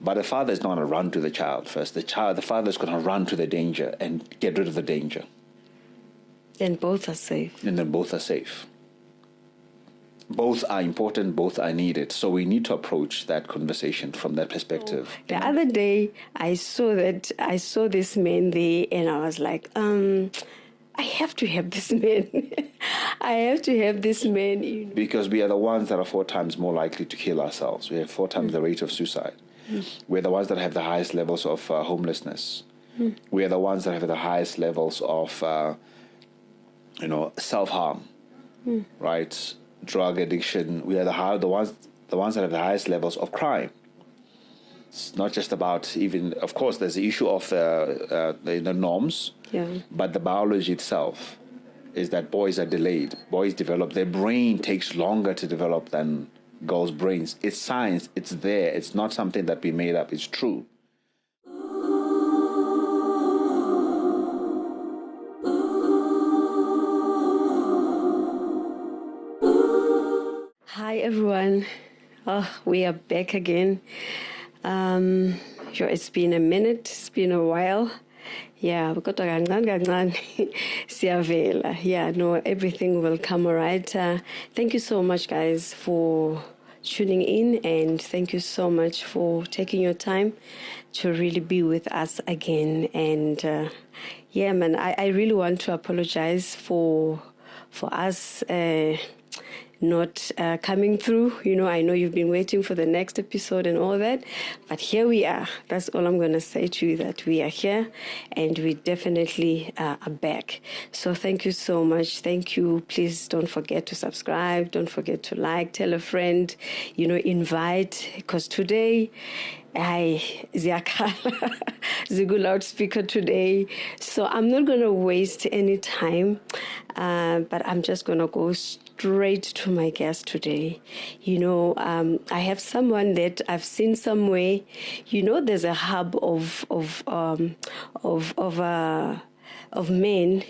But the father is not going to run to the child first. The father is going to run to the danger and get rid of the danger. And both are safe. And then both are safe. Both are important, both are needed. So we need to approach that conversation from that perspective. The other day, I saw this man there, and I was like, I have to have this man. I have to have this man. Because we are the ones that are 4 times more likely to kill ourselves. We have 4 times the rate of suicide. We're the ones that have the highest levels of homelessness. We are the ones that have the highest levels of, self-harm, right? Drug addiction. We are the ones that have the highest levels of crime. It's not just about even, of course, there's the issue of the norms, but the biology itself is that boys are delayed. Boys develop, their brain takes longer to develop than girls' brains. It's science, it's there. It's not something that we made up, it's true. Hi everyone, we are back again. It's been a minute, it's been a while. Yeah, everything will come all right. Thank you so much, guys, for tuning in, and thank you so much for taking your time to really be with us again. And man, I really want to apologize for us not coming through. I know you've been waiting for the next episode and all that, but here we are. That's all I'm going to say to you, that we are here and we definitely are back. So thank you so much. Thank you. Please don't forget to subscribe. Don't forget to like, tell a friend, invite, because today, Zigu loudspeaker today. So I'm not going to waste any time, but I'm just going to go straight to my guest today. I have someone that I've seen somewhere. There's a hub of men,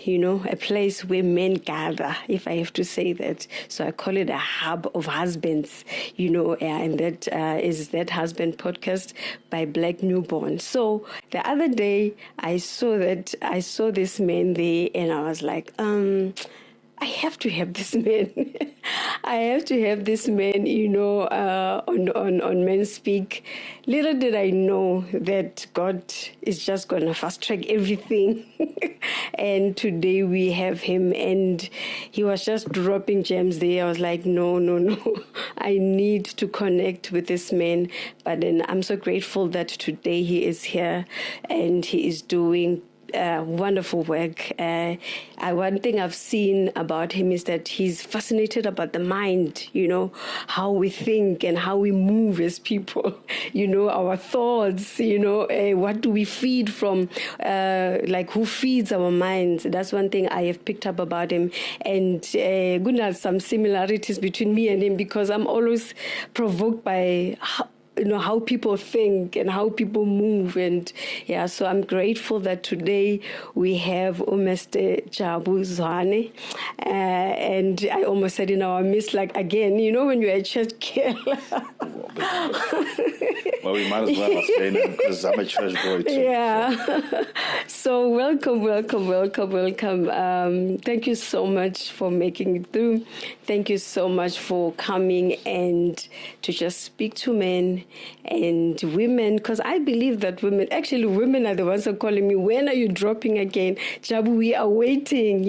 a place where men gather, if I have to say that. So I call it a hub of husbands, and that is That Husband podcast by Black Newborn. So the other day I saw this man there, and I was like, I have to have this man. I have to have this man, on Men Speak. Little did I know that God is just going to fast track everything. And today we have him, and he was just dropping gems there. I was like, no. I need to connect with this man. But then I'm so grateful that today he is here and he is doing wonderful work. One thing I've seen about him is that he's fascinated about the mind, how we think and how we move as people, our thoughts, what do we feed from, who feeds our minds. That's one thing I have picked up about him. And some similarities between me and him, because I'm always provoked by how people think and how people move. And so I'm grateful that today we have Mr. Jabu Zwane. And I almost said in our midst, again, when you're a church girl. Well, we might as well explain it, because I'm a church boy too. Yeah. So welcome. Thank you so much for making it through. Thank you so much for coming and to just speak to men and women, because I believe that women are the ones who are calling me, when are you dropping again? Jabu, we are waiting,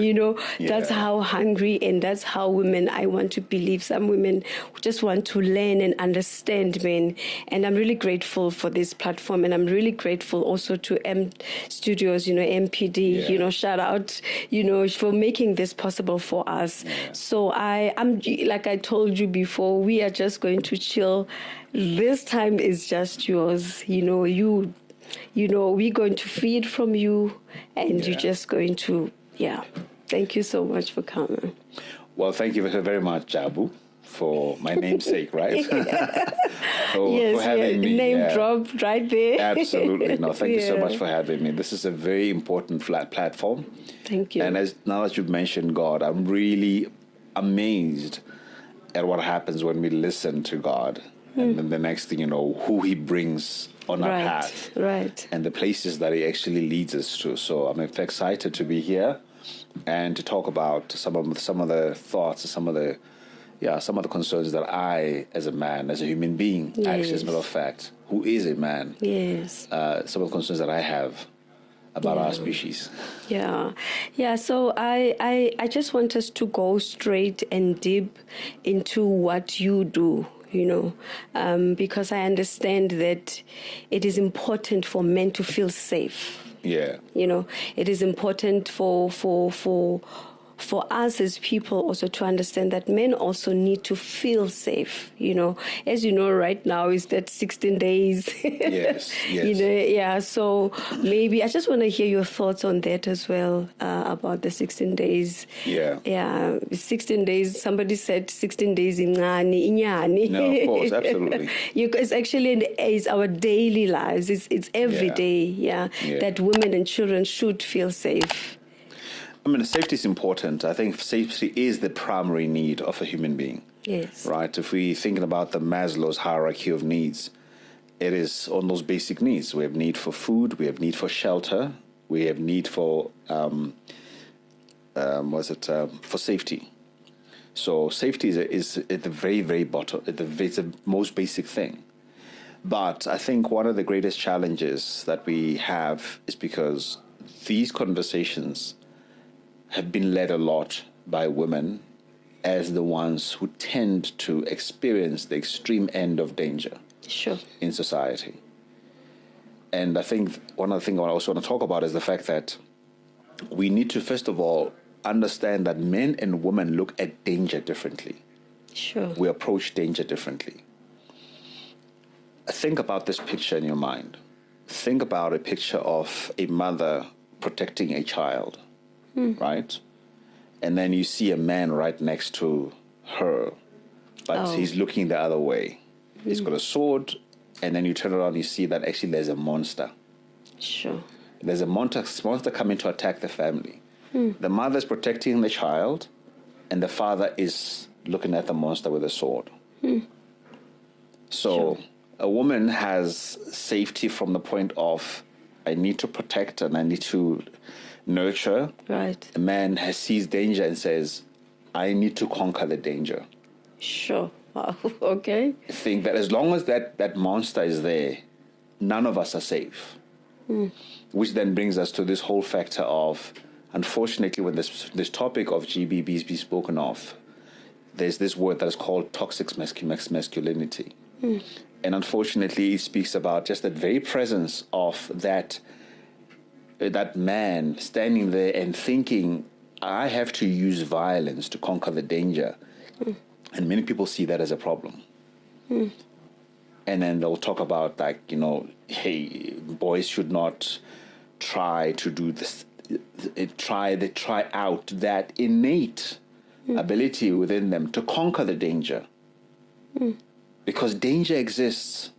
That's how hungry, and that's how women, I want to believe, some women just want to learn and understand men. And I'm really grateful for this platform, and I'm really grateful also to M Studios, MPD, shout out, for making this possible for us. Yeah. So I'm like I told you before, we are just going to chill. This time is just yours. We're going to feed from you, and you're just going to, Thank you so much for coming. Well, thank you very much, Jabu, for my namesake, right? For having me. Name dropped right there. Absolutely. No, thank you so much for having me. This is a very important platform. Thank you. And now that you've mentioned God, I'm really amazed at what happens when we listen to God And then the next thing you know, who he brings on our path. Right. And the places that he actually leads us to. So I'm excited to be here and to talk about some of the thoughts, some of the concerns that I, as a man, as a human being, actually, as a matter of fact, who is a man, some of the concerns that I have about our species. So I just want us to go straight and deep into what you do, because I understand that it is important for men to feel safe. It is important for us as people also to understand that men also need to feel safe. As you know, right now is that 16 days. Yes. So maybe I just want to hear your thoughts on that as well, about the 16 days. 16 days. Somebody said 16 days in inyani. No, of course, absolutely. It's actually it's our daily lives. It's every day. That women and children should feel safe. I mean, safety is important. I think safety is the primary need of a human being. Yes. Right? If we're thinking about the Maslow's hierarchy of needs, it is on those basic needs. We have need for food, we have need for shelter, we have need for for safety. So safety is at the very, very bottom. It's the most basic thing. But I think one of the greatest challenges that we have is because these conversations have been led a lot by women as the ones who tend to experience the extreme end of danger in society. And I think one of the things I also want to talk about is the fact that we need to, first of all, understand that men and women look at danger differently. We approach danger differently. Think about this picture in your mind. Think about a picture of a mother protecting a child. Right? And then you see a man right next to her, but he's looking the other way. He's got a sword, and then you turn around, you see that actually there's a monster. There's a monster coming to attack the family. The mother's protecting the child, and the father is looking at the monster with a sword. So a woman has safety from the point of, I need to protect and I need to nurture. Right. A man sees danger and says, I need to conquer the danger. Okay. Think that as long as that monster is there, none of us are safe. Which then brings us to this whole factor of, unfortunately, when this topic of GBBs be spoken of, there's this word that is called toxic masculinity. And unfortunately, it speaks about just that very presence of that man standing there and thinking, I have to use violence to conquer the danger. And many people see that as a problem. And then they'll talk about, hey, boys should not try to do this. They try out that innate ability within them to conquer the danger. Because danger exists.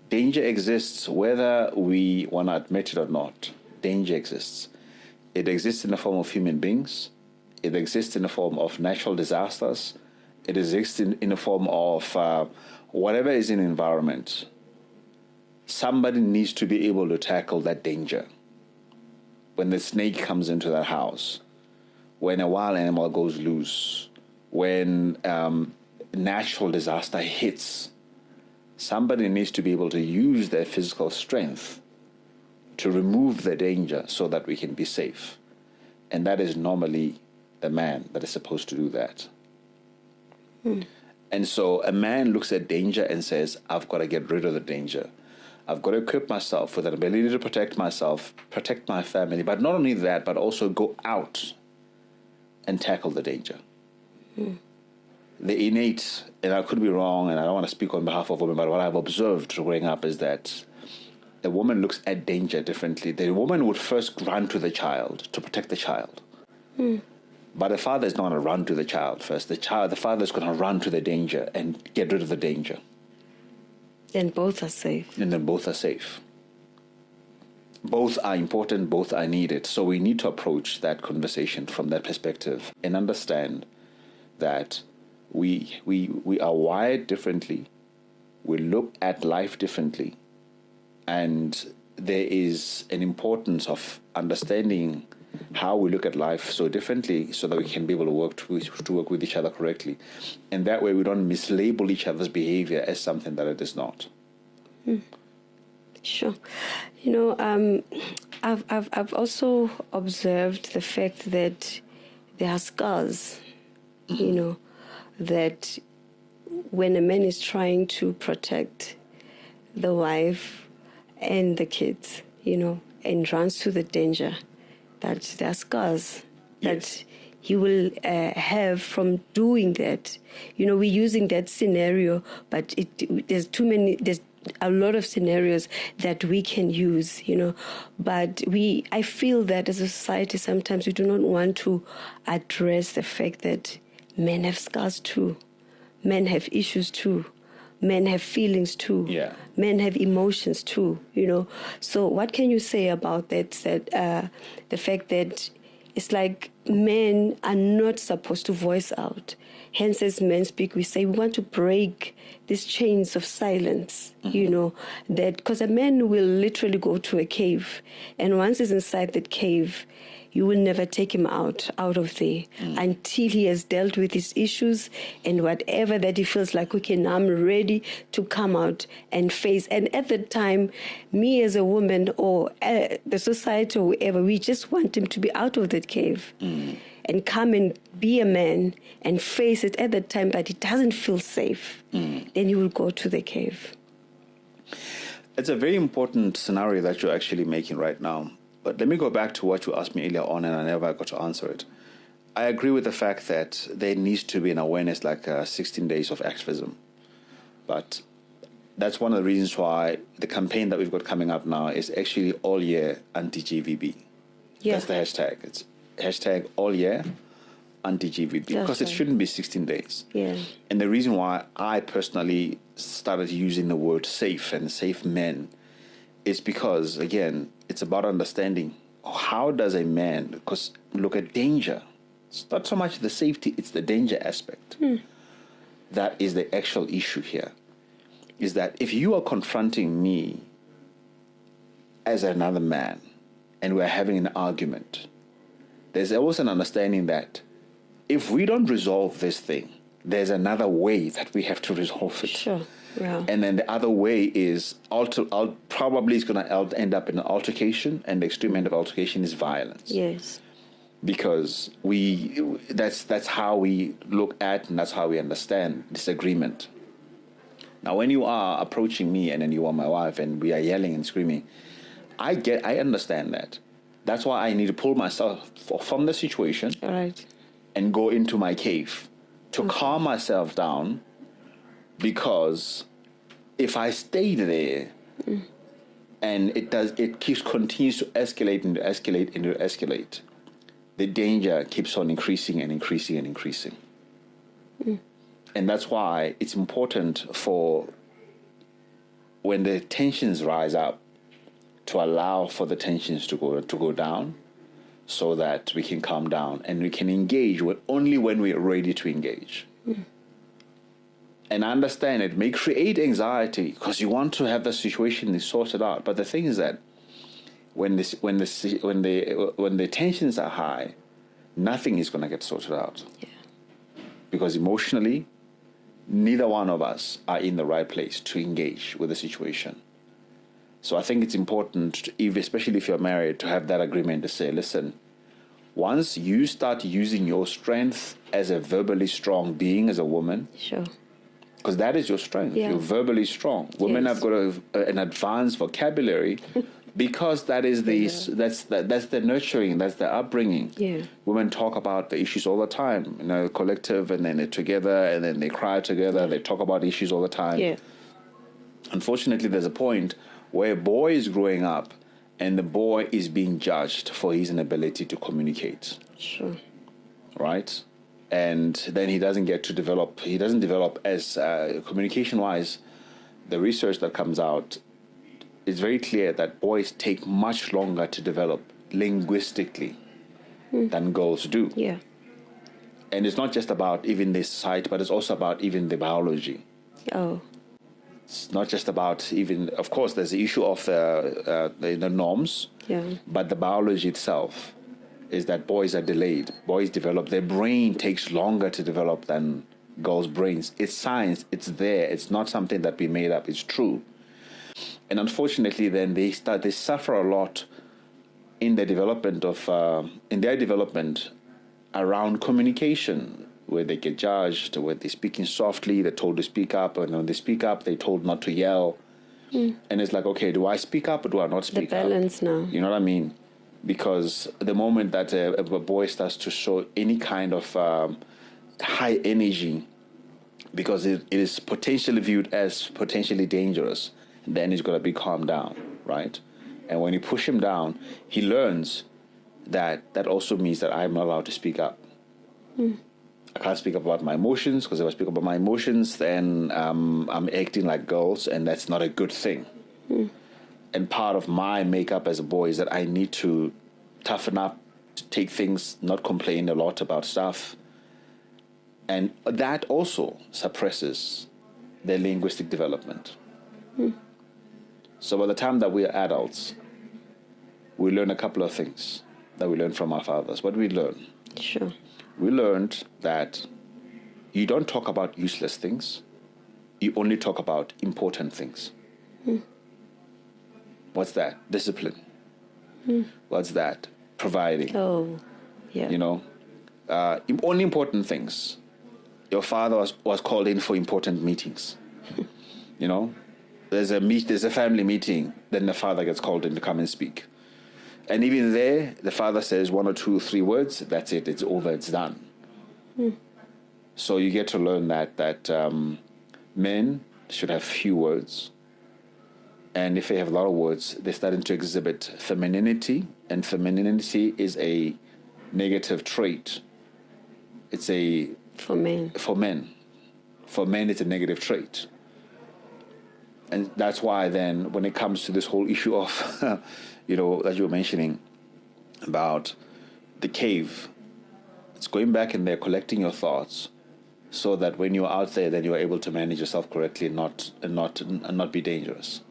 Danger exists whether we want to admit it or not. Danger exists. It exists in the form of human beings. It exists in the form of natural disasters. It exists in the form of whatever is in the environment. Somebody needs to be able to tackle that danger. When the snake comes into that house, when a wild animal goes loose, when natural disaster hits, somebody needs to be able to use their physical strength to remove the danger so that we can be safe. And that is normally the man that is supposed to do that. And so a man looks at danger and says, I've got to get rid of the danger. I've got to equip myself with an ability to protect myself, protect my family, but not only that, but also go out and tackle the danger. The innate, and I could be wrong, and I don't want to speak on behalf of women, but what I've observed growing up is that a woman looks at danger differently. The woman would first run to the child to protect the child. But the father is not going to run to the child first. The father is going to run to the danger and get rid of the danger. Then both are safe. And then both are safe. Both are important, both are needed. So we need to approach that conversation from that perspective and understand that we are wired differently. we look at life differently, and there is an importance of understanding how we look at life so differently so that we can be able to work with each other correctly. And that way we don't mislabel each other's behavior as something that it is not. Sure. I've also observed the fact that there are scars, that when a man is trying to protect the wife and the kids, and runs to the danger, that there are scars that he will have from doing that. We're using that scenario, but there's a lot of scenarios that we can use, but I feel that as a society, sometimes we do not want to address the fact that men have scars too. Men have issues too. Men have feelings too. Yeah. Men have emotions too, So what can you say about that, the fact that it's like men are not supposed to voice out? Hence, as men speak, we say we want to break these chains of silence, that because a man will literally go to a cave, and once he's inside that cave, you will never take him out of there until he has dealt with his issues and whatever that he feels like, okay, now I'm ready to come out and face. And at the time, me as a woman or the society or whoever, we just want him to be out of that cave and come and be a man and face it at the time, but he doesn't feel safe. Then he will go to the cave. It's a very important scenario that you're actually making right now. But let me go back to what you asked me earlier on, and I never got to answer it. I agree with the fact that there needs to be an awareness, like 16 days of activism. But that's one of the reasons why the campaign that we've got coming up now is actually all year anti-GVB. Yeah. That's the hashtag. It's hashtag all year anti-GVB, because it shouldn't be 16 days. Yeah. And the reason why I personally started using the word safe and safe men is because, again, it's about understanding how does a man, because look at danger. It's not so much the safety, it's the danger aspect. That is the actual issue here. Is that if you are confronting me as another man and we're having an argument, there's always an understanding that if we don't resolve this thing, there's another way that we have to resolve it. Sure. Yeah. And then the other way is probably it's going to end up in an altercation, and the extreme end of altercation is violence. Yes. Because that's how we look at and that's how we understand disagreement. Now, when you are approaching me and then you are my wife and we are yelling and screaming, I understand that. That's why I need to pull myself from the situation. All right. And go into my cave to calm myself down. Because if I stay there and it continues to escalate, the danger keeps on increasing and increasing and increasing. And that's why it's important for when the tensions rise up to allow for the tensions to go down, so that we can calm down and we can engage only when we are ready to engage. And I understand it may create anxiety because you want to have the situation sorted out. But the thing is that when the tensions are high, nothing is going to get sorted out. Yeah. Because emotionally, neither one of us are in the right place to engage with the situation. So I think it's important, especially if you're married, to have that agreement to say, listen, once you start using your strength as a verbally strong being, as a woman, sure, because that is your strength. Yeah. You're verbally strong. Women have got an advanced vocabulary because that is that's the nurturing, that's the upbringing. Yeah. Women talk about the issues all the time, collective, and then they're together, and then they cry together. They talk about issues all the time. Yeah. Unfortunately, there's a point where a boy is growing up and the boy is being judged for his inability to communicate. Sure. Right? And then he doesn't get to develop. He doesn't develop as communication-wise. The research that comes out is very clear that boys take much longer to develop linguistically than girls do. Yeah. And it's not just about even the sight, but it's also about even the biology. Oh. It's not just about even, of course, there's the issue of the norms, but the biology itself is that boys are delayed. Boys develop, their brain takes longer to develop than girls' brains. It's science, it's there. It's not something that we made up, it's true. And unfortunately, then they suffer a lot in their development around communication, where they get judged, where they're speaking softly, they're told to speak up, and when they speak up, they're told not to yell. And it's like, okay, do I speak up or do I not speak up? The balance now. You know what I mean? Because the moment that a boy starts to show any kind of high energy, because it is potentially viewed as potentially dangerous, then he's got to be calmed down, right? And when you push him down, he learns that also means that I'm not allowed to speak up. I can't speak up about my emotions, because if I speak about my emotions, then I'm acting like girls, and that's not a good thing. And part of my makeup as a boy is that I need to toughen up, to take things, not complain a lot about stuff. And that also suppresses their linguistic development. So by the time that we are adults, we learn a couple of things that we learned from our fathers. What did we learn? Sure. We learned that you don't talk about useless things. You only talk about important things. What's that? Discipline. What's that? Providing. Oh, yeah. You know, only important things. Your father was called in for important meetings. You know, there's a family meeting, then the father gets called in to come and speak. And even there, the father says 1 or 2 or 3 words. That's it. It's over. It's done. So you get to learn that men should have few words. And if they have a lot of words, they're starting to exhibit femininity. And femininity is a negative trait. It's a... For men. For men. For men, it's a negative trait. And that's why then, when it comes to this whole issue of, you know, that you were mentioning about the cave, it's going back in there, collecting your thoughts, so that when you're out there, then you're able to manage yourself correctly and not be dangerous.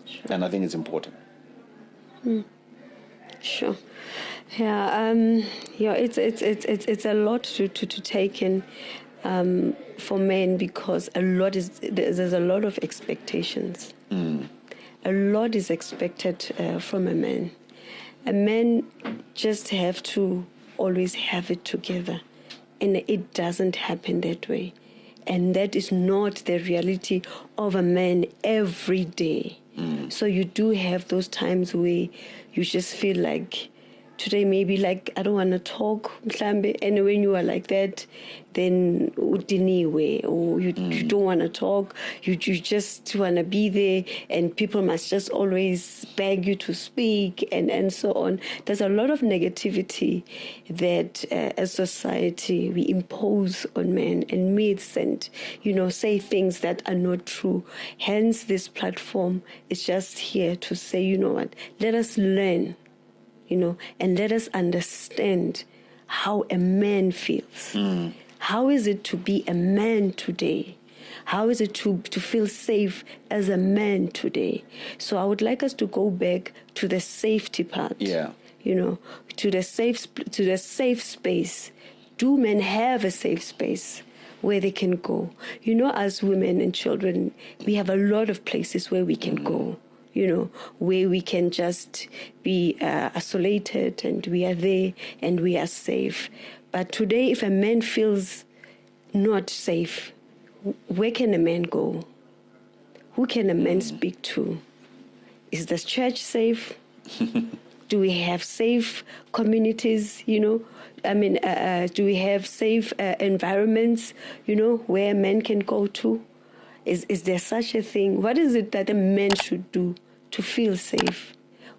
Sure. And I think it's important. Sure. Yeah. It's a lot to take in. For men, because there's a lot of expectations. A lot is expected from a man. A man just have to always have it together, and it doesn't happen that way. And that is not the reality of a man every day. So you do have those times where you just feel like, today maybe like I don't want to talk, and when you are like that, then udiniwe, or you don't want to talk, you just want to be there, and people must just always beg you to speak, and so on. There's a lot of negativity that as society we impose on men, and myths, and say things that are not true. Hence this platform is just here to say, you know what, let us learn, and let us understand how a man feels. How is it to be a man today? How is it to feel safe as a man today? So I would like us to go back to the safety part. Yeah. To the safe space. Do men have a safe space where they can go? As women and children, we have a lot of places where we can go. Where we can just be isolated, and we are there and we are safe. But today, if a man feels not safe, where can a man go? Who can a man speak to? Is the church safe? Do we have safe communities, do we have safe environments, where men can go to? Is there such a thing? What is it that a man should do to feel safe?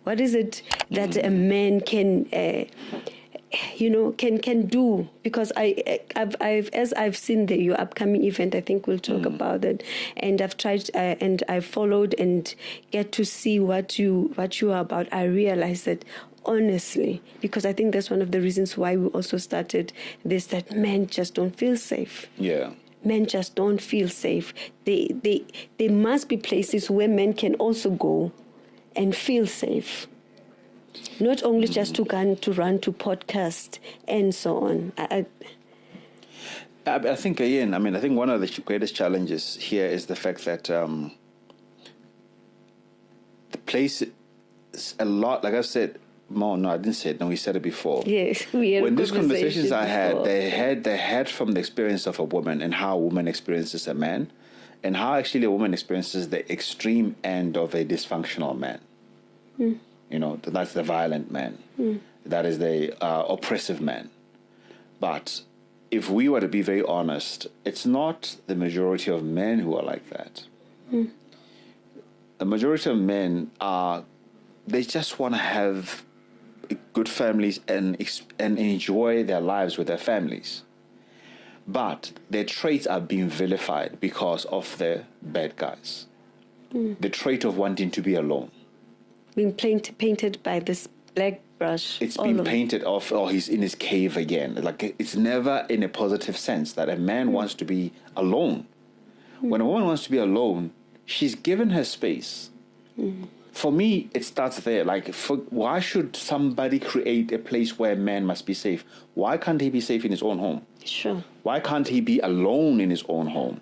What is it that a man can do? Because I've seen your upcoming event, I think we'll talk about it, and I've tried and I've followed and get to see what you are about. I realize that, honestly, because I think that's one of the reasons why we also started this, that men just don't feel safe. Yeah. men just don't feel safe. There must be places where men can also go and feel safe. Not only just to run to podcast and so on. I think, again, I think one of the greatest challenges here is the fact that the place is a lot, like I said, no, I didn't say it. No, we said it before. Yes, we had when these conversations I had, before. they had from the experience of a woman and how a woman experiences a man, and how actually a woman experiences the extreme end of a dysfunctional man. You know, that's the violent man. That is the oppressive man. But if we were to be very honest, it's not the majority of men who are like that. The majority of men they just want to have good families and enjoy their lives with their families. But their traits are being vilified because of the bad guys. The trait of wanting to be alone. Being painted by this black brush. It's been painted off, or he's in his cave again. Like, it's never in a positive sense that a man wants to be alone. When a woman wants to be alone, she's given her space. For me, it starts there. Like, why should somebody create a place where a man must be safe? Why can't he be safe in his own home? Sure. Why can't he be alone in his own home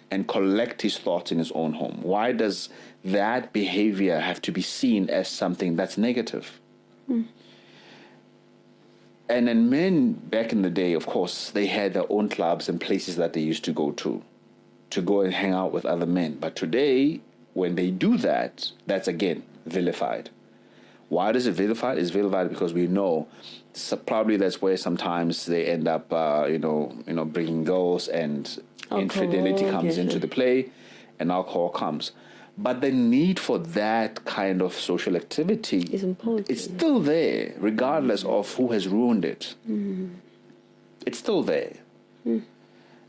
and collect his thoughts in his own home? Why does that behavior have to be seen as something that's negative? And then men back in the day, of course, they had their own clubs and places that they used to go and hang out with other men. But today, when they do that, that's again vilified. Why does it vilified? It's vilified because we know probably that's where sometimes they end up, bringing girls, and infidelity comes into the play, and alcohol comes. But the need for that kind of social activity is important. It's still there, regardless of who has ruined it. It's still there.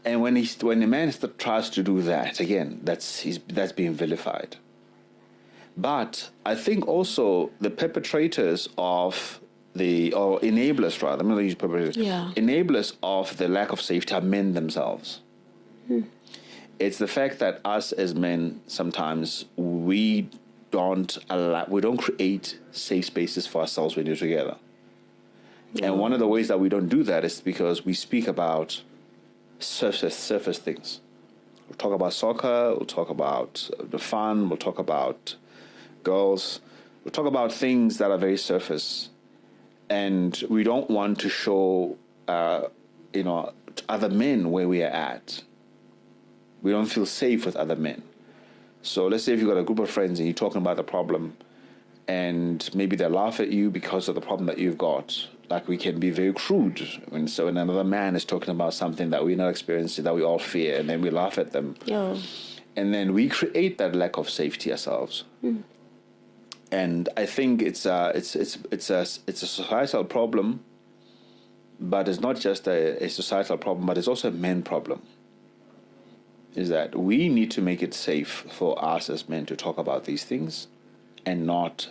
And when the man tries to do that, again, that's being vilified. But I think also the perpetrators of or enablers rather, I'm not going to use perpetrators, enablers of the lack of safety are men themselves. It's the fact that us as men, sometimes we don't create safe spaces for ourselves when we're together. And one of the ways that we don't do that is because we speak about surface things. We'll talk about soccer, we'll talk about the fun, we'll talk about girls, we'll talk about things that are very surface. And we don't want to show, other men where we are at. We don't feel safe with other men. So let's say if you've got a group of friends and you're talking about the problem, and maybe they laugh at you because of the problem that you've got. Like, we can be very crude. When another man is talking about something that we're not experiencing, that we all fear, and then we laugh at them. And then we create that lack of safety ourselves. And I think it's a societal problem, but it's not just a societal problem, but it's also a men problem. Is that we need to make it safe for us as men to talk about these things and not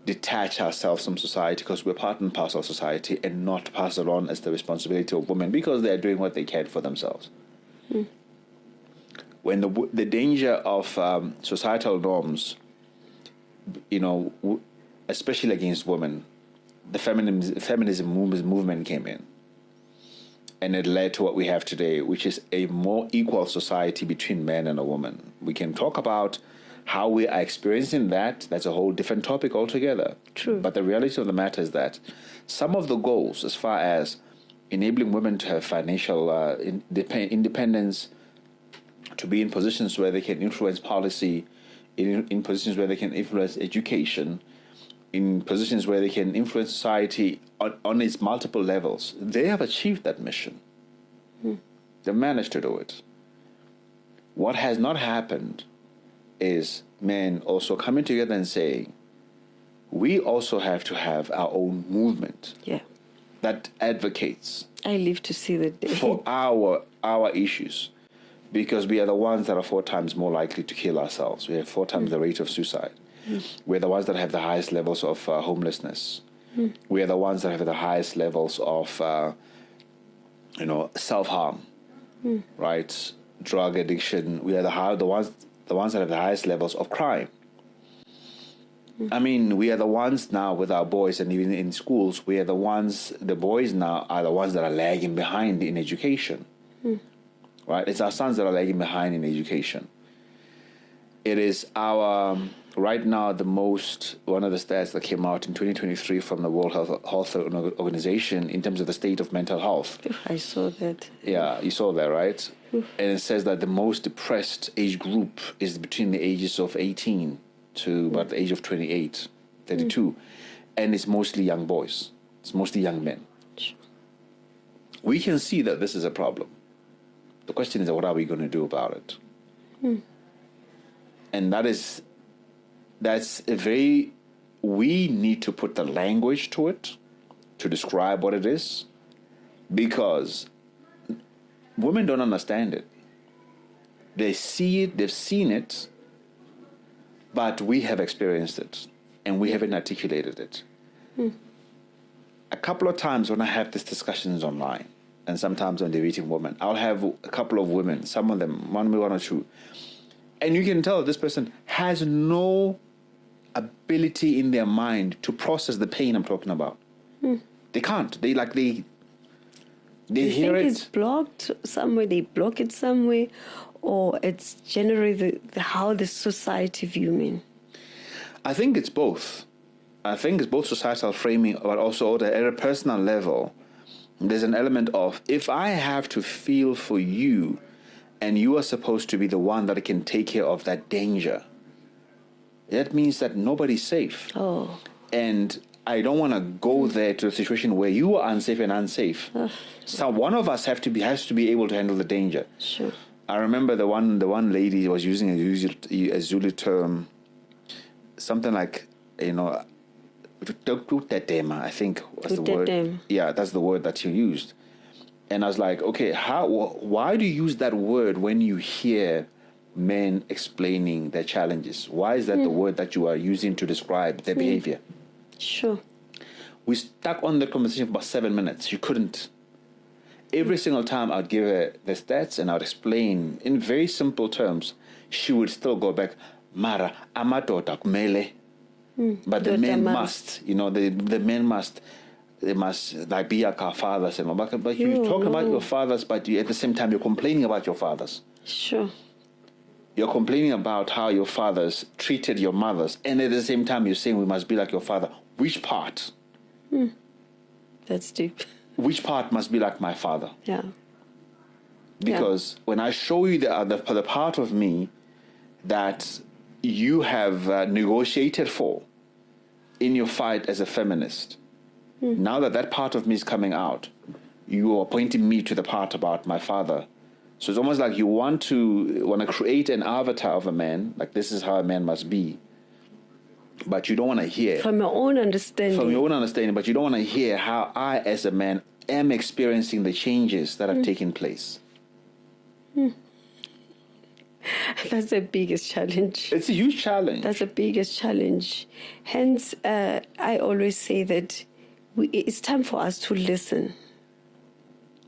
detach ourselves from society because we're part and parcel of society, and not pass it on as the responsibility of women because they're doing what they can for themselves. When the danger of societal norms, especially against women, the feminism movement came in. And it led to what we have today, which is a more equal society between men and a woman. We can talk about how we are experiencing that. That's a whole different topic altogether. True. But the reality of the matter is that some of the goals, as far as enabling women to have financial independence, to be in positions where they can influence policy, in positions where they can influence education, in positions where they can influence society on its multiple levels, they have achieved that mission. They've managed to do it. What has not happened is men also coming together and saying, we also have to have our own movement that advocates. I live to see the day. For our issues. Because we are the ones that are 4 times more likely to kill ourselves. We have 4 times the rate of suicide. We're the ones that have the highest levels of homelessness. We are the ones that have the highest levels of, self-harm, right? drug addiction, we are the ones that have the highest levels of crime. I mean, we are the ones now with our boys, and even in schools, the boys now are the ones that are lagging behind in education. Right? It's our sons that are lagging behind in education. It is right now, one of the stats that came out in 2023 from the World Health Organization in terms of the state of mental health. I saw that. Yeah, you saw that, right? And it says that the most depressed age group is between the ages of 18 to about the age of 28, 32. And it's mostly young boys. It's mostly young men. We can see that this is a problem. The question is, what are we going to do about it? And we need to put the language to it to describe what it is, because women don't understand it. They see it, they've seen it, but we have experienced it and we haven't articulated it. A couple of times when I have these discussions online, and sometimes when they're meeting women, I'll have a couple of women, some of them, one or two, and you can tell this person has no ability in their mind to process the pain I'm talking about. They can't. They hear it. It's blocked somewhere. They block it somewhere, or it's generally how the society view men. I think it's both. I think it's both societal framing, but also at a personal level. There's an element of, if I have to feel for you, and you are supposed to be the one that can take care of that danger, that means that nobody's safe. And I don't want to go there to a situation where you are unsafe and unsafe. So one of us has to be able to handle the danger. Sure. I remember the one lady was using a Zulu term, something like, I think was the word. Yeah, that's the word that she used. And I was like, okay, why do you use that word when you hear men explaining their challenges? Why is that the word that you are using to describe their behavior? Sure. We stuck on the conversation for about 7 minutes. She couldn't. Every single time I'd give her the stats and I'd explain in very simple terms, she would still go back, Mara, amadoda kumele. But the men must, the men must. They must be like our fathers. But you talk about your fathers, but at the same time, you're complaining about your fathers. Sure. You're complaining about how your fathers treated your mothers. And at the same time, you're saying we must be like your father. Which part? That's deep. Which part must be like my father? Yeah. Because when I show you the part of me that you have negotiated for in your fight as a feminist, now that part of me is coming out, you are pointing me to the part about my father. So it's almost like you want to create an avatar of a man, like this is how a man must be. But you don't want to hear. From your own understanding. But you don't want to hear how I, as a man, am experiencing the changes that have taken place. That's the biggest challenge. It's a huge challenge. That's the biggest challenge. Hence, I always say that it's time for us to listen.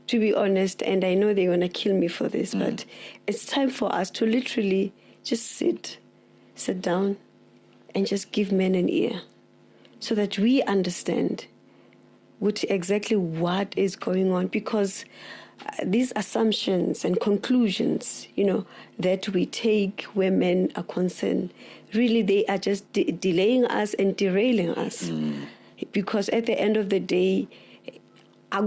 To be honest, and I know they're going to kill me for this, but it's time for us to literally just sit down and just give men an ear so that we understand exactly what is going on, because these assumptions and conclusions, that we take where men are concerned, really they are just delaying us and derailing us. Because at the end of the day, you're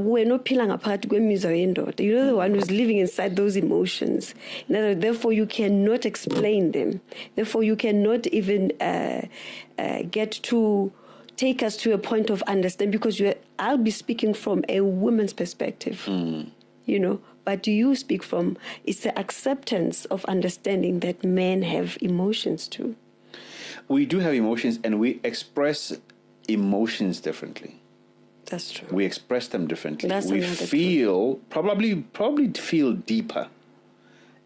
the one who's living inside those emotions. Therefore, you cannot explain them. Therefore, you cannot even take us to a point of understanding, because I'll be speaking from a woman's perspective, but you speak from, it's the acceptance of understanding that men have emotions too. We do have emotions, and we express emotions differently. That's true. We express them differently. We feel, probably feel deeper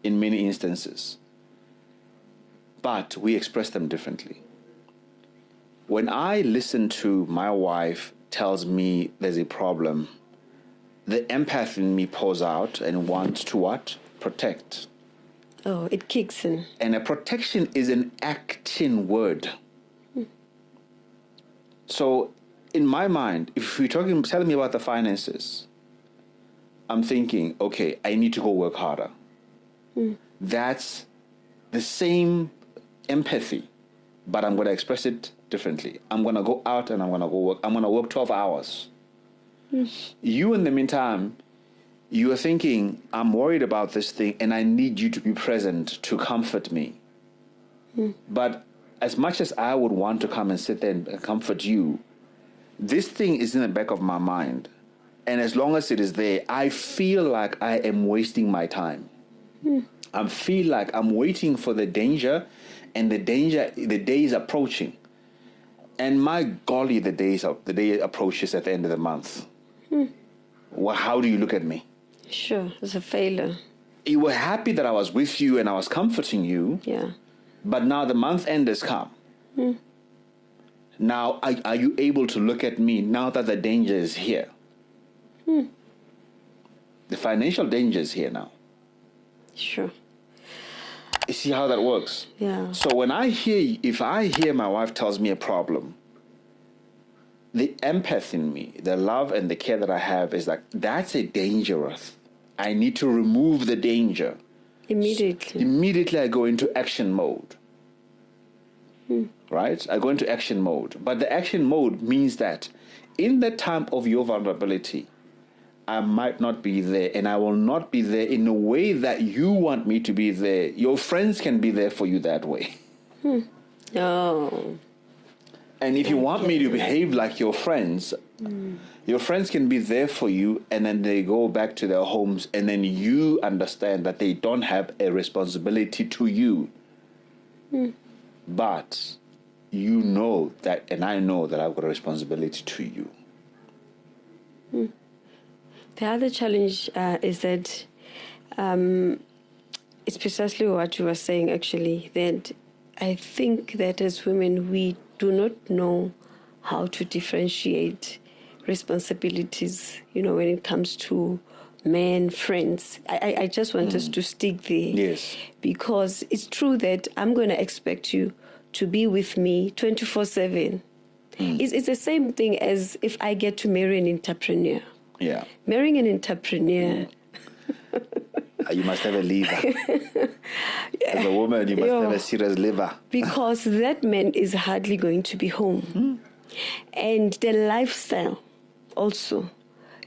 in many instances, but we express them differently. When I listen to my wife tells me there's a problem, the empath in me pours out and wants to what? Protect. Oh, it kicks in. And a protection is an action word. So in my mind, if you're telling me about the finances, I'm thinking, okay, I need to go work harder. That's the same empathy, but I'm going to express it differently. I'm going to go out and I'm going to go work. I'm going to work 12 hours. You, in the meantime, you are thinking, I'm worried about this thing and I need you to be present to comfort me. But as much as I would want to come and sit there and comfort you, this thing is in the back of my mind. And as long as it is there, I feel like I am wasting my time. I feel like I'm waiting for the danger, and the day is approaching. And my golly, the day approaches at the end of the month. Well, how do you look at me? Sure, it's a failure. You were happy that I was with you and I was comforting you. Yeah. But now the month end has come. Now, are you able to look at me now that the danger is here? The financial danger is here now. Sure. You see how that works? Yeah. So if I hear my wife tells me a problem, the empath in me, the love and the care that I have is like, that's a dangerous. I need to remove the danger. Immediately. So immediately I go into action mode. Right? I go into action mode. But the action mode means that in the time of your vulnerability, I might not be there, and I will not be there in a way that you want me to be there. Your friends can be there for you that way. Oh. And if you want me to behave like your friends can be there for you, and then they go back to their homes, and then you understand that they don't have a responsibility to you. But you know that, and I know that I've got a responsibility to you. The other challenge is that it's precisely what you were saying, actually, that I think that as women, we do not know how to differentiate responsibilities, when it comes to men, friends. I just want us to stick there. Yes. Because it's true that I'm going to expect you to be with me 24/7. It's the same thing as if I get to marry an entrepreneur. Yeah. Marrying an entrepreneur. You must have a liver. As a woman, you must have a serious liver. Because that man is hardly going to be home. And the lifestyle also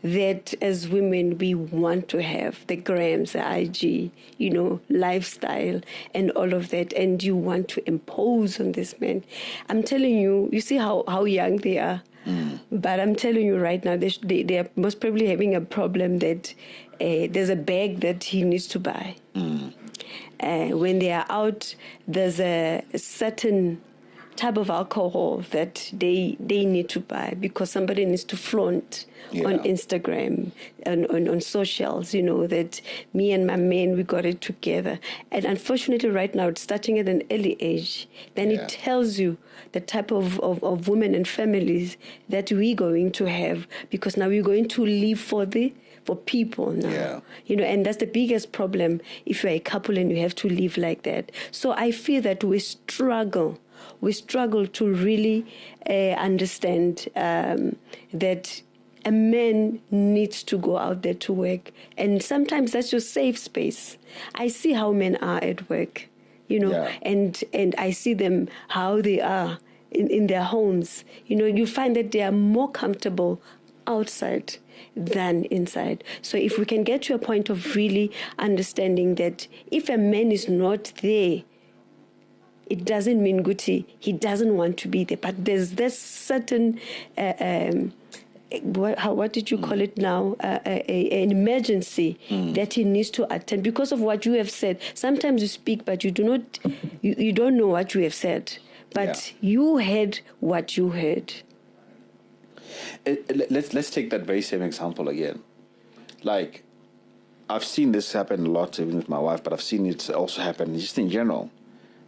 that as women we want to have, the grams, the IG, lifestyle and all of that, and you want to impose on this man. I'm telling you, you see how young they are. But I'm telling you right now, they are most probably having a problem that there's a bag that he needs to buy. When they are out, there's a certain type of alcohol that they need to buy because somebody needs to flaunt on Instagram and on socials, that me and my man, we got it together. And unfortunately right now, it's starting at an early age. Then it tells you the type of women and families that we're going to have, because now we're going to live for people now. And that's the biggest problem if you're a couple and you have to live like that. So I feel that we struggle to really understand that a man needs to go out there to work. And sometimes that's your safe space. I see how men are at work, and I see them, how they are in their homes. You find that they are more comfortable outside than inside. So if we can get to a point of really understanding that if a man is not there, it doesn't mean Guti, he doesn't want to be there. But there's this certain, what did you call it now? An emergency that he needs to attend because of what you have said. Sometimes you speak, but you don't know what you have said. But you heard what you heard. Let's take that very same example again. Like, I've seen this happen a lot, even with my wife, but I've seen it also happen just in general.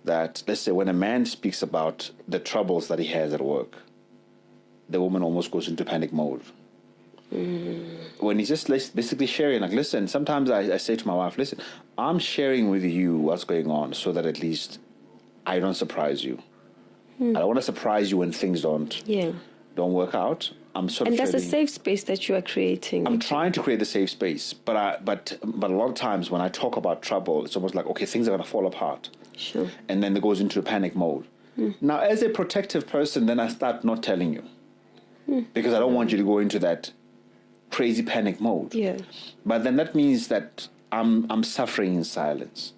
That, let's say, when a man speaks about the troubles that he has at work, the woman almost goes into panic mode. When he's just basically sharing, like, listen, sometimes I say to my wife, listen, I'm sharing with you what's going on so that at least I don't surprise you. I don't want to surprise you when things don't work out. I'm sort of and that's a safe space that you are creating. I'm trying to create the safe space, but a lot of times when I talk about trouble, it's almost like, okay, things are going to fall apart. Sure. And then it goes into a panic mode. Now, as a protective person, then I start not telling you because I don't want you to go into that crazy panic mode. Yeah. But then that means that I'm suffering in silence.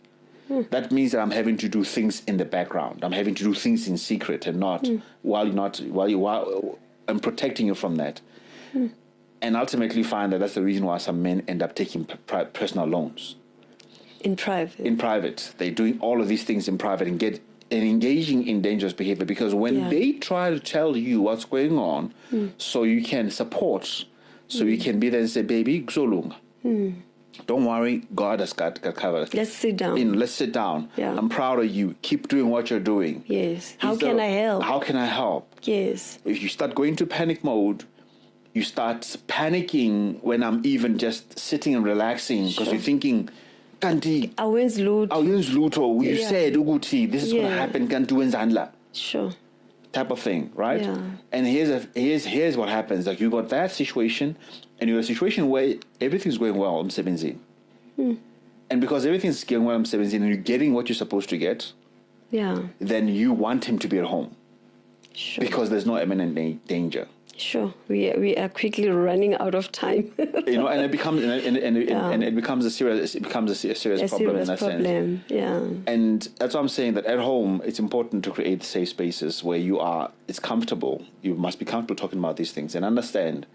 That means that I'm having to do things in the background. I'm having to do things in secret and not while I'm protecting you from that. And ultimately find that that's the reason why some men end up taking personal loans. In private. They're doing all of these things in private and engaging in dangerous behavior because when they try to tell you what's going on so you can support, so you can be there and say, baby, Xolunga. Don't worry, God has got covered. Let's sit down. Let's sit down. Yeah. I'm proud of you. Keep doing what you're doing. Yes. How can I help? How can I help? Yes. If you start going to panic mode, you start panicking when I'm even just sitting and relaxing because you're thinking, Kanti, Awen's Luto, you said, Uguti, this is going to happen, Kanti wenzandla. Sure. Type of thing, right? Yeah. And here's what happens. Like you got that situation, and you're in a situation where everything's going well, I'm 17. And because everything's going well, I'm 17, and you're getting what you're supposed to get, then you want him to be at home. Sure. Because there's no imminent danger. Sure, we are quickly running out of time. And it becomes it becomes a serious problem in that sense. Yeah. And that's why I'm saying that at home it's important to create safe spaces where it's comfortable. You must be comfortable talking about these things and understand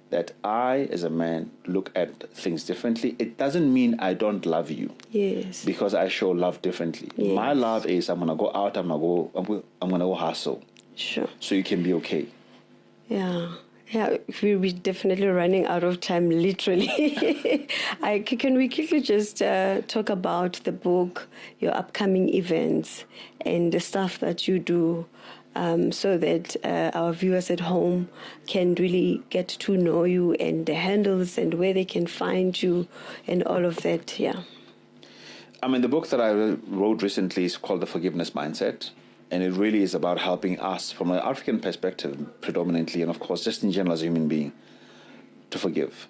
that I, as a man, look at things differently. It doesn't mean I don't love you. Yes. Because I show love differently. Yes. My love is I'm gonna go out. I'm gonna go hustle. Sure. So you can be okay. Yeah, we're definitely running out of time, literally. Can we quickly just talk about the book, your upcoming events, and the stuff that you do so that our viewers at home can really get to know you and the handles and where they can find you and all of that, I mean, the book that I wrote recently is called The Forgiveness Mindset. And it really is about helping us from an African perspective predominantly, and of course just in general as a human being, to forgive.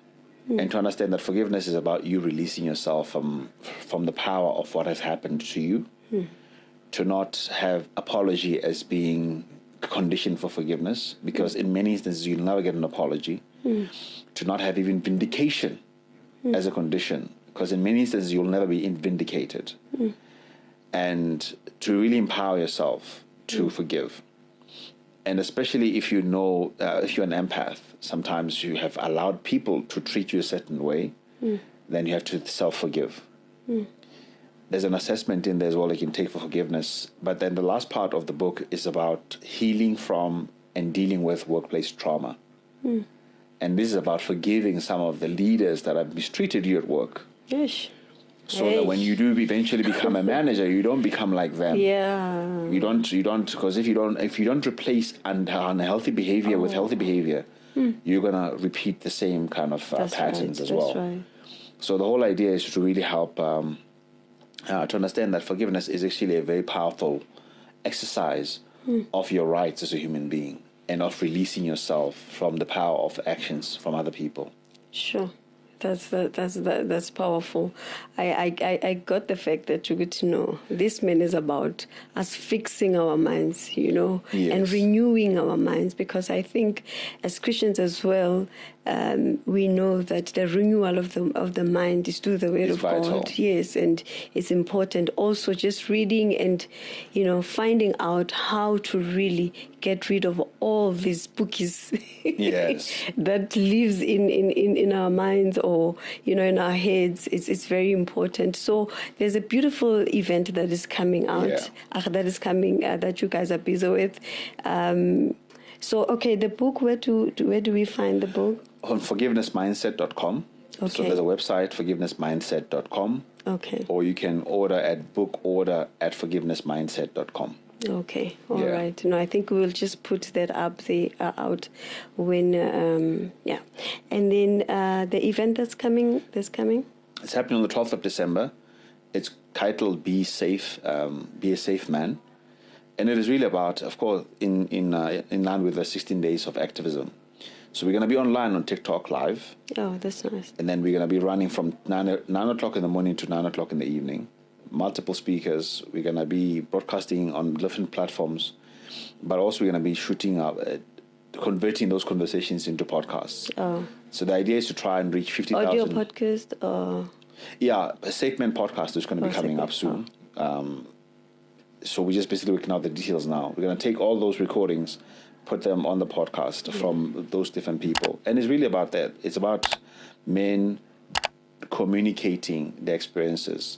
And to understand that forgiveness is about you releasing yourself from the power of what has happened to you, to not have apology as being a condition for forgiveness, because in many instances you'll never get an apology, to not have even vindication as a condition, because in many instances you'll never be vindicated. And to really empower yourself to forgive. And especially if you know, if you're an empath, sometimes you have allowed people to treat you a certain way, then you have to self-forgive. There's an assessment in there as well you can take for forgiveness. But then the last part of the book is about healing from and dealing with workplace trauma. And this is about forgiving some of the leaders that have mistreated you at work. Yes. So that when you do eventually become a manager, you don't become like them. Yeah. You don't, because if you don't replace unhealthy behavior with healthy behavior, you're gonna repeat the same kind of patterns as well. Right. So the whole idea is to really help to understand that forgiveness is actually a very powerful exercise of your rights as a human being and of releasing yourself from the power of actions from other people. Sure. That's powerful. I got the fact that you get to know this man is about us fixing our minds, and renewing our minds, because I think as Christians as well, we know that the renewal of the mind is through the Word of vital. God. Yes, and it's important. Also, just reading and finding out how to really get rid of all these bookies that lives in our minds or in our heads. It's very important. So there's a beautiful event that is coming out. That you guys are busy with. So the book. Where do we find the book? On forgivenessmindset.com. Okay. So there's a website, forgivenessmindset.com. Okay. Or you can order at forgivenessmindset.com. Okay, all right. No, I think we'll just put that up out when, yeah. And then the event that's coming. It's happening on the 12th of December. It's titled "Be Safe, Be a Safe Man," and it is really about, of course, in line with the 16 days of activism. So we're going to be online on TikTok live. Oh, that's nice. And then we're going to be running from 9 o'clock in the morning to 9 o'clock in the evening. Multiple speakers. We're going to be broadcasting on different platforms, but also we're going to be shooting up, converting those conversations into podcasts. Oh. So the idea is to try and reach 50,000. Audio podcast or? Yeah, a segment podcast is going to be coming up soon. So we're just basically working out the details now. We're going to take all those recordings, put them on the podcast from those different people. And it's really about that. It's about men communicating their experiences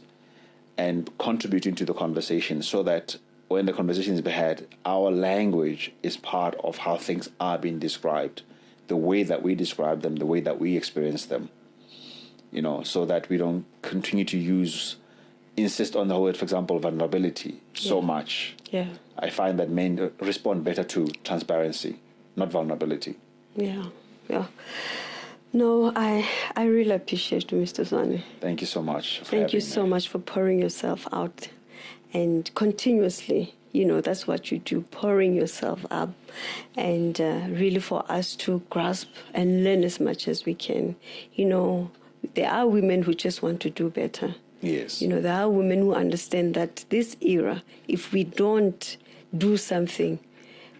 and contributing to the conversation so that when the conversation is had, our language is part of how things are being described, the way that we describe them, the way that we experience them, you know, so that we don't continue to insist on the word, for example, vulnerability so much. Yeah. I find that men respond better to transparency, not vulnerability. Yeah. No, I really appreciate you, Mr. Zwane. Thank you so much. Thank you so much for pouring yourself out and continuously. You know, that's what you do, pouring yourself up, and really for us to grasp and learn as much as we can. You know, there are women who just want to do better. Yes. You know, there are women who understand that this era, if we don't do something,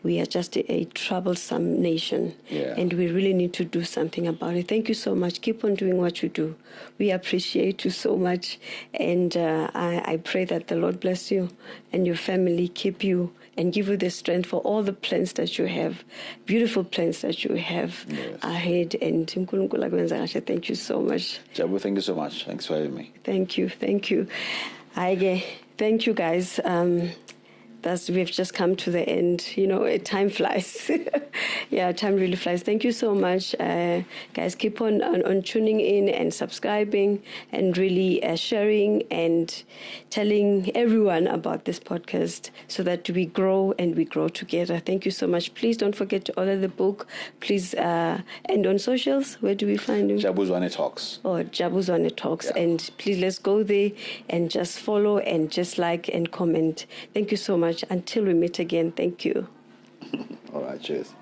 we are just a troublesome nation. Yeah. And we really need to do something about it. Thank you so much. Keep on doing what you do. We appreciate you so much. And I pray that the Lord bless you and your family, keep you and give you the strength for all the plans that you have, beautiful plans that you have ahead. And thank you so much. Jabu, thank you so much. Thanks for having me. Thank you. Thank you, guys. We've just come to the end. You know, time flies. Yeah, time really flies. Thank you so much. Guys, keep on tuning in and subscribing and really sharing and telling everyone about this podcast so that we grow and we grow together. Thank you so much. Please don't forget to order the book. Please, and on socials, where do we find you? Jabu Zwane Talks. Oh, Jabu Zwane Talks. Yeah. And please, let's go there and just follow and just like and comment. Thank you so much. Until we meet again, thank you. All right, cheers.